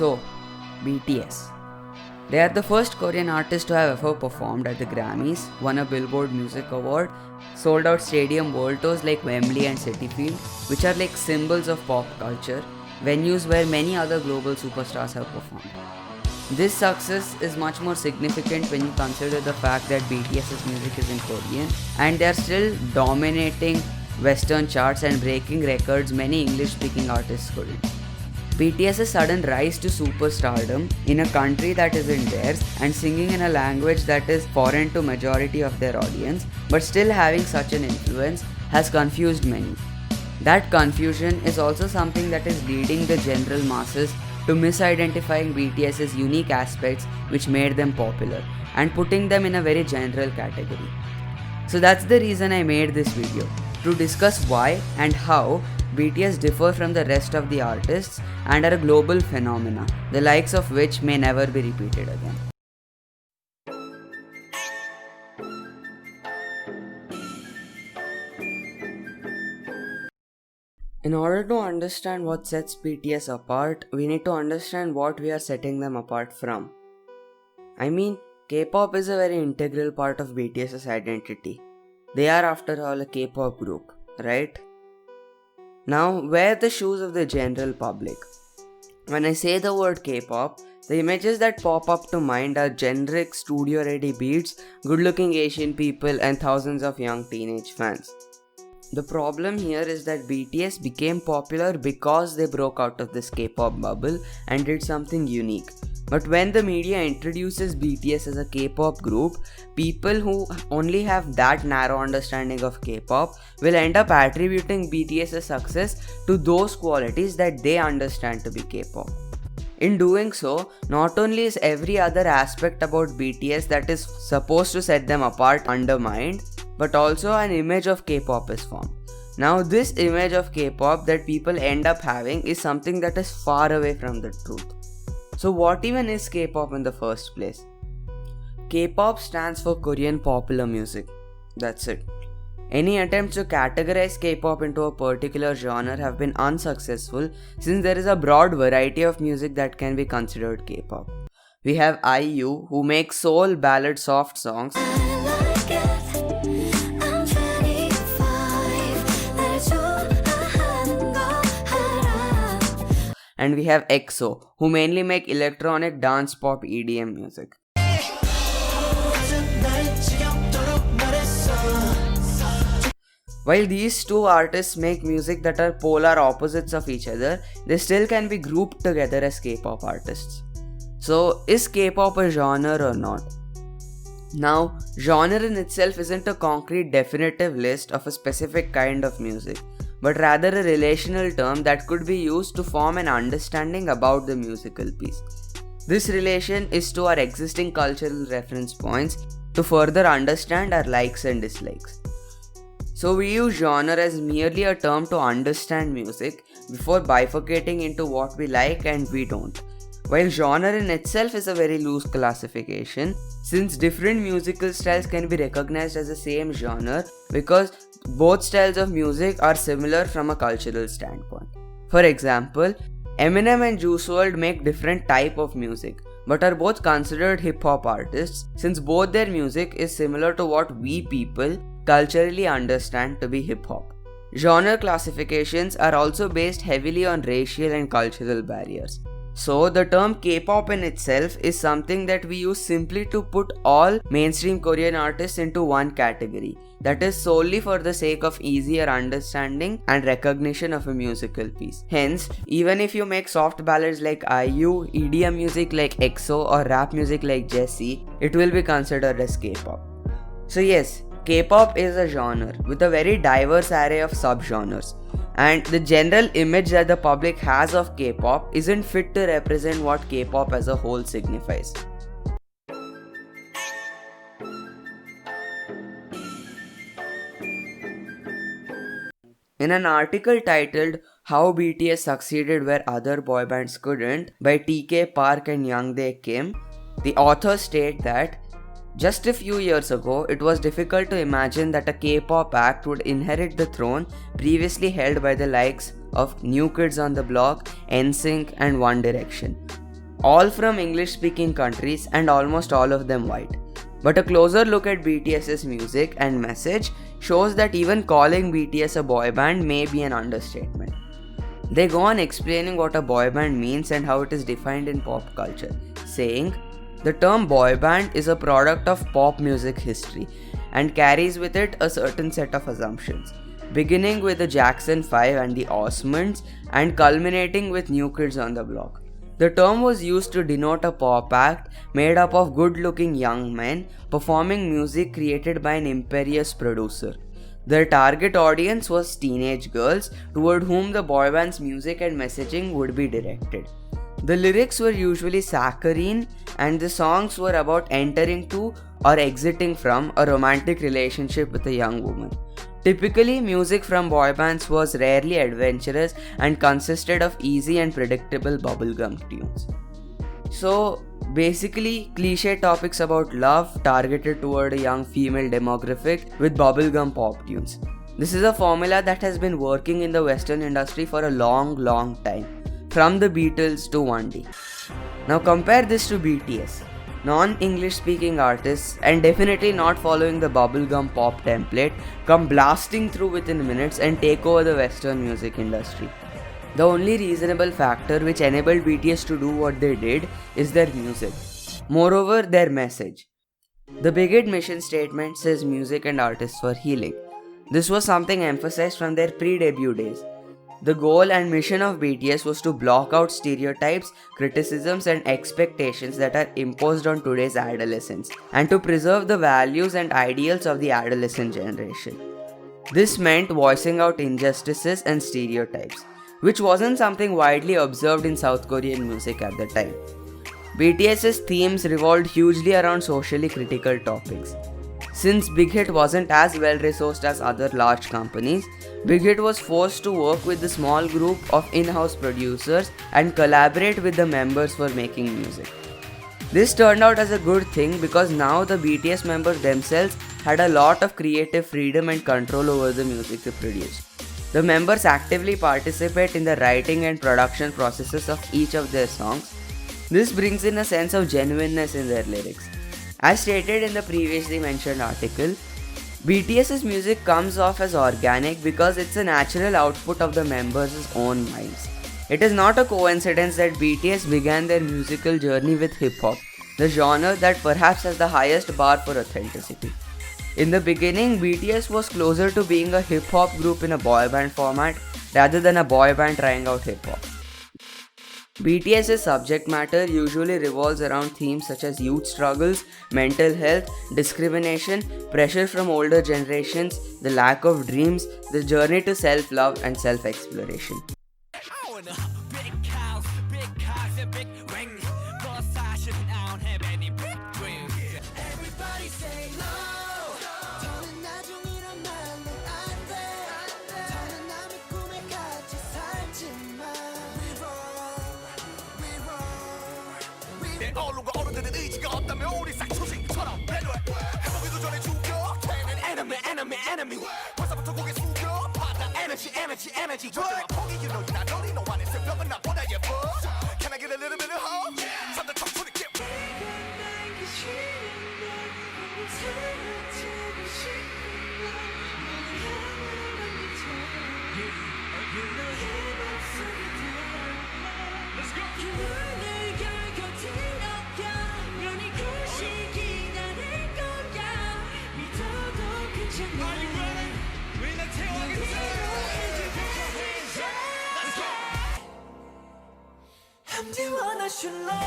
So, BTS. They are the first Korean artist to have ever performed at the Grammys, won a Billboard Music Award, sold out stadium world tours like Wembley and Citi Field, which are like symbols of pop culture, venues where many other global superstars have performed. This success is much more significant when you consider the fact that BTS's music is in Korean and they are still dominating Western charts and breaking records many English-speaking artists couldn't. BTS's sudden rise to superstardom in a country that isn't theirs and singing in a language that is foreign to majority of their audience but still having such an influence has confused many. That confusion is also something that is leading the general masses to misidentifying BTS's unique aspects which made them popular and putting them in a very general category. So that's the reason I made this video, to discuss why and how BTS differ from the rest of the artists and are a global phenomena, the likes of which may never be repeated again. In order to understand what sets BTS apart, we need to understand what we are setting them apart from. I mean, K-pop is a very integral part of BTS's identity. They are, after all, a K-pop group, right? Now, wear the shoes of the general public. When I say the word K-pop, the images that pop up to mind are generic studio-ready beats, good-looking Asian people, and thousands of young teenage fans. The problem here is that BTS became popular because they broke out of this K-pop bubble and did something unique. But when the media introduces BTS as a K-pop group, people who only have that narrow understanding of K-pop will end up attributing BTS's success to those qualities that they understand to be K-pop. In doing so, not only is every other aspect about BTS that is supposed to set them apart undermined, but also an image of K-pop is formed. Now, this image of K-pop that people end up having is something that is far away from the truth. So what even is K-pop in the first place? K-pop stands for Korean popular music. That's it. Any attempts to categorize K-pop into a particular genre have been unsuccessful since there is a broad variety of music that can be considered K-pop. We have IU, who makes soul ballad soft songs. And we have EXO, who mainly make electronic dance pop EDM music. While these two artists make music that are polar opposites of each other, they still can be grouped together as K-pop artists. So, is K-pop a genre or not? Now, genre in itself isn't a concrete definitive list of a specific kind of music, but rather a relational term that could be used to form an understanding about the musical piece. This relation is to our existing cultural reference points to further understand our likes and dislikes. So we use genre as merely a term to understand music before bifurcating into what we like and we don't. While genre in itself is a very loose classification, since different musical styles can be recognized as the same genre because both styles of music are similar from a cultural standpoint. For example, Eminem and Juice WRLD make different type of music, but are both considered hip-hop artists since both their music is similar to what we people culturally understand to be hip-hop. Genre classifications are also based heavily on racial and cultural barriers. So, the term K-pop in itself is something that we use simply to put all mainstream Korean artists into one category, that is solely for the sake of easier understanding and recognition of a musical piece. Hence, even if you make soft ballads like IU, EDM music like EXO, or rap music like Jessie, it will be considered as K-pop. So yes, K-pop is a genre with a very diverse array of subgenres. And the general image that the public has of K-pop isn't fit to represent what K-pop as a whole signifies. In an article titled How BTS Succeeded Where Other Boy Bands Couldn't by TK Park and Youngdae Kim, the authors state that just a few years ago, it was difficult to imagine that a K-pop act would inherit the throne previously held by the likes of New Kids on the Block, NSYNC, and One Direction. all from English-speaking countries and almost all of them white. But a closer look at BTS's music and message shows that even calling BTS a boy band may be an understatement. They go on explaining what a boy band means and how it is defined in pop culture, saying, "The term boy band is a product of pop music history and carries with it a certain set of assumptions, beginning with the Jackson 5 and the Osmonds and culminating with New Kids on the Block. The term was used to denote a pop act made up of good-looking young men performing music created by an imperious producer. Their target audience was teenage girls toward whom the boy band's music and messaging would be directed. The lyrics were usually saccharine and the songs were about entering to or exiting from a romantic relationship with a young woman. Typically, music from boy bands was rarely adventurous and consisted of easy and predictable bubblegum tunes." So, basically, cliche topics about love targeted toward a young female demographic with bubblegum pop tunes. This is a formula that has been working in the Western industry for a long time, from the Beatles to 1D. Now compare this to BTS. Non-English speaking artists, and definitely not following the bubblegum pop template, come blasting through within minutes and take over the Western music industry. The only reasonable factor which enabled BTS to do what they did is their music. Moreover, their message. The Big Hit mission statement says music and artists for healing. This was something emphasized from their pre-debut days. The goal and mission of BTS was to block out stereotypes, criticisms, and expectations that are imposed on today's adolescents, and to preserve the values and ideals of the adolescent generation. This meant voicing out injustices and stereotypes, which wasn't something widely observed in South Korean music at the time. BTS's themes revolved hugely around socially critical topics. Since Big Hit wasn't as well resourced as other large companies, Big Hit was forced to work with a small group of in-house producers and collaborate with the members for making music. This turned out as a good thing because now the BTS members themselves had a lot of creative freedom and control over the music they produced. The members actively participate in the writing and production processes of each of their songs. This brings in a sense of genuineness in their lyrics. As stated in the previously mentioned article, BTS's music comes off as organic because it's a natural output of the members' own minds. It is not a coincidence that BTS began their musical journey with hip-hop, the genre that perhaps has the highest bar for authenticity. In the beginning, BTS was closer to being a hip-hop group in a boy band format rather than a boy band trying out hip-hop. BTS's subject matter usually revolves around themes such as youth struggles, mental health, discrimination, pressure from older generations, the lack of dreams, the journey to self-love and self-exploration. Enemy. 벌써부터 고개 숙여 받아 energy. 절대로 포기 you know you're not lonely no one is a blow 나보다 예뻐. Can I get a little bit of hope? Something talk to the kid. Let's go. I'm the one I should love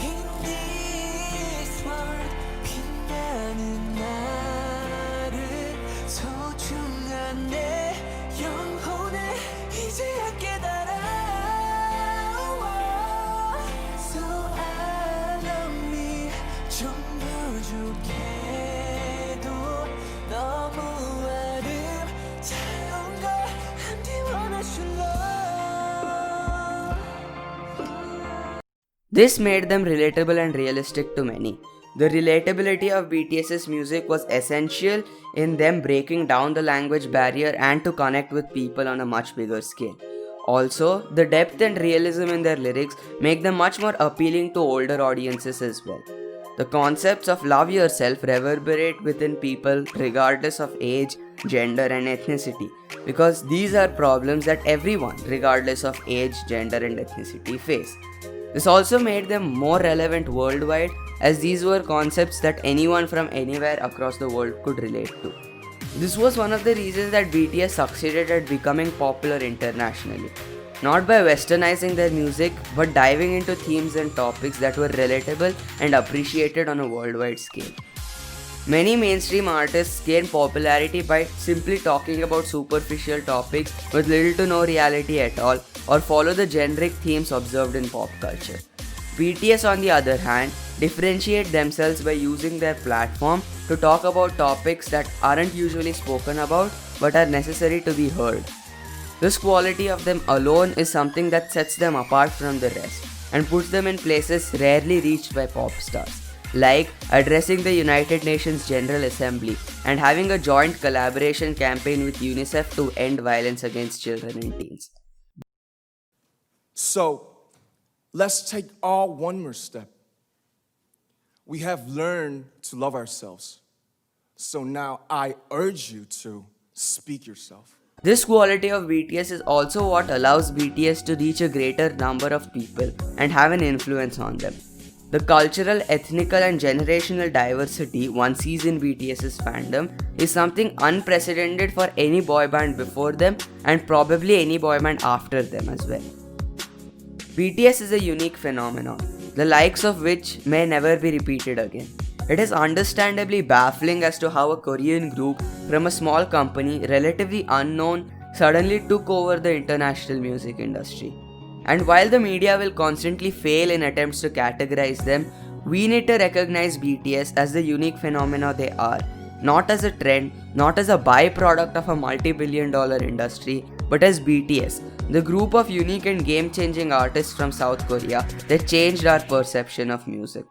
in this world. 빛나는 나를 소중한 내 영혼을 이제야 깨달아. So I love me 좀 부족해도 너무 아름다운 걸 I'm the one I should love. This made them relatable and realistic to many. The relatability of BTS's music was essential in them breaking down the language barrier and to connect with people on a much bigger scale. Also, the depth and realism in their lyrics make them much more appealing to older audiences as well. The concepts of love yourself reverberate within people regardless of age, gender, and ethnicity, because these are problems that everyone, regardless of age, gender, and ethnicity, face. This also made them more relevant worldwide, as these were concepts that anyone from anywhere across the world could relate to. This was one of the reasons that BTS succeeded at becoming popular internationally. Not by westernizing their music, but diving into themes and topics that were relatable and appreciated on a worldwide scale. Many mainstream artists gain popularity by simply talking about superficial topics with little to no reality at all, or follow the generic themes observed in pop culture. BTS, on the other hand, differentiate themselves by using their platform to talk about topics that aren't usually spoken about but are necessary to be heard. This quality of them alone is something that sets them apart from the rest and puts them in places rarely reached by pop stars, like addressing the United Nations General Assembly and having a joint collaboration campaign with UNICEF to end violence against children and teens. So, let's take all one more step. We have learned to love ourselves. So now I urge you to speak yourself. This quality of BTS is also what allows BTS to reach a greater number of people and have an influence on them. The cultural, ethnical, and generational diversity one sees in BTS's fandom is something unprecedented for any boy band before them and probably any boy band after them as well. BTS is a unique phenomenon, the likes of which may never be repeated again. It is understandably baffling as to how a Korean group from a small company, relatively unknown, suddenly took over the international music industry. And while the media will constantly fail in attempts to categorize them, we need to recognize BTS as the unique phenomena they are, not as a trend, not as a byproduct of a multi-billion-dollar industry, but as BTS, the group of unique and game-changing artists from South Korea that changed our perception of music.